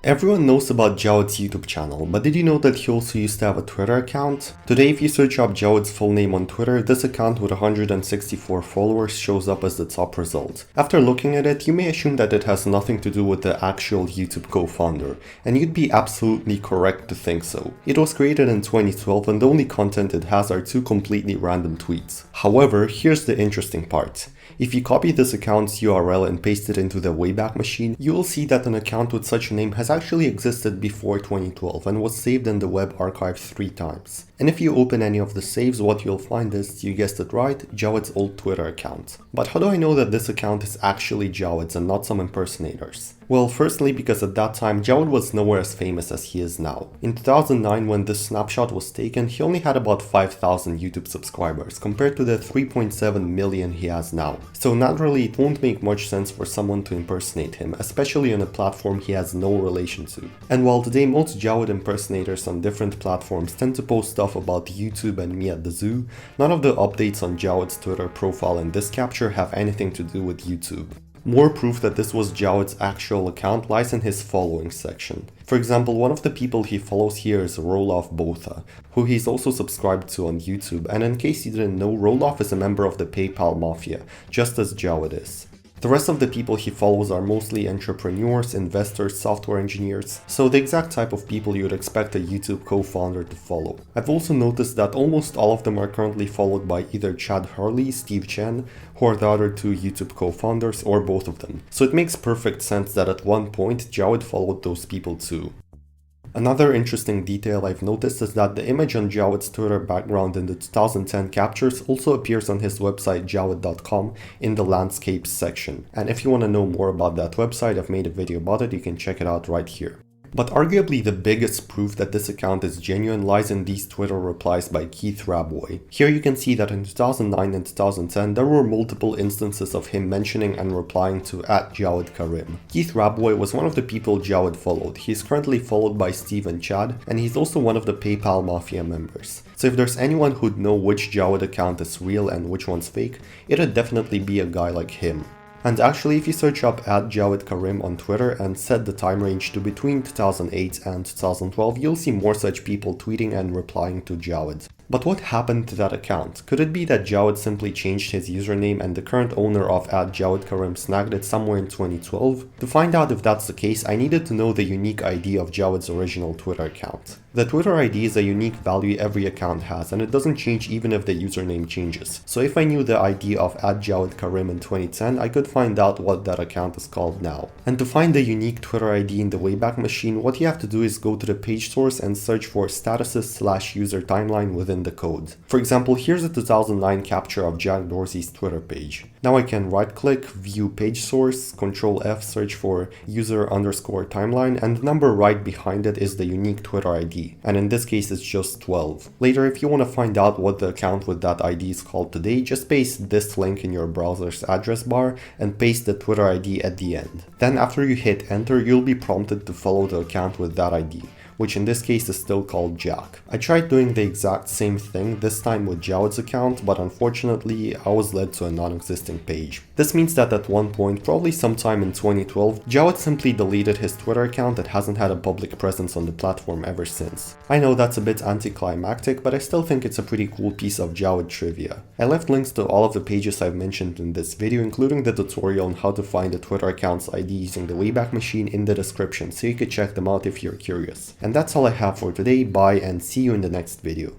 Everyone knows about Jawad's YouTube channel, but did you know that he also used to have a Twitter account? Today, if you search up Jawad's full name on Twitter, this account with 164 followers shows up as the top result. After looking at it, you may assume that it has nothing to do with the actual YouTube co-founder, and you'd be absolutely correct to think so. It was created in 2012 and the only content it has are two completely random tweets. However, here's the interesting part. If you copy this account's URL and paste it into the Wayback Machine, you will see that an account with such a name has actually existed before 2012 and was saved in the web archive 3 times. And if you open any of the saves, what you'll find is, you guessed it right, Jawad's old Twitter account. But how do I know that this account is actually Jawad's and not some impersonators? Well, firstly, because at that time, Jawad was nowhere as famous as he is now. In 2009, when this snapshot was taken, he only had about 5,000 YouTube subscribers, compared to the 3.7 million he has now. So naturally, it won't make much sense for someone to impersonate him, especially on a platform he has no relation to. And while today most Jawad impersonators on different platforms tend to post stuff about YouTube and me at the zoo, none of the updates on Jawad's Twitter profile in this capture have anything to do with YouTube. More proof that this was Jawad's actual account lies in his following section. For example, one of the people he follows here is Roloff Botha, who he's also subscribed to on YouTube, and in case you didn't know, Roloff is a member of the PayPal Mafia, just as Jawad is. The rest of the people he follows are mostly entrepreneurs, investors, software engineers, so the exact type of people you'd expect a YouTube co-founder to follow. I've also noticed that almost all of them are currently followed by either Chad Hurley, Steve Chen, who are the other 2 YouTube co-founders, or both of them. So it makes perfect sense that at one point Jawad followed those people too. Another interesting detail I've noticed is that the image on Jawad's Twitter background in the 2010 captures also appears on his website jawad.com in the landscapes section. And if you want to know more about that website, I've made a video about it, you can check it out right here. But arguably the biggest proof that this account is genuine lies in these Twitter replies by Keith Rabway. Here you can see that in 2009 and 2010 there were multiple instances of him mentioning and replying to @JawadKarim. Keith Rabway was one of the people Jawad followed. He is currently followed by Steve and Chad, and he's also one of the PayPal Mafia members. So if there's anyone who'd know which Jawad account is real and which one's fake, it'd definitely be a guy like him. And actually, if you search up @JawadKarim on Twitter and set the time range to between 2008 and 2012, you'll see more such people tweeting and replying to Jawad. But what happened to that account? Could it be that Jawad simply changed his username and the current owner of @JawadKarim snagged it somewhere in 2012? To find out if that's the case, I needed to know the unique ID of Jawad's original Twitter account. The Twitter ID is a unique value every account has, and it doesn't change even if the username changes. So if I knew the ID of @JawadKarim in 2010, I could find out what that account is called now. And to find the unique Twitter ID in the Wayback Machine, what you have to do is go to the page source and search for statuses/user timeline within the code. For example, here's a 2009 capture of Jack Dorsey's Twitter page. Now I can right click, view page source, Ctrl F, search for user_timeline, and the number right behind it is the unique Twitter ID. And in this case it's just 12. Later, if you want to find out what the account with that ID is called today, just paste this link in your browser's address bar and paste the Twitter ID at the end. Then after you hit enter, you'll be prompted to follow the account with that ID, which in this case is still called Jack. I tried doing the exact same thing, this time with Jawad's account, but unfortunately I was led to a non-existing page. This means that at one point, probably sometime in 2012, Jawad simply deleted his Twitter account that hasn't had a public presence on the platform ever since. I know that's a bit anticlimactic, but I still think it's a pretty cool piece of Jawad trivia. I left links to all of the pages I've mentioned in this video, including the tutorial on how to find a Twitter account's ID using the Wayback Machine in the description, so you could check them out if you're curious. And that's all I have for today. Bye and see you in the next video.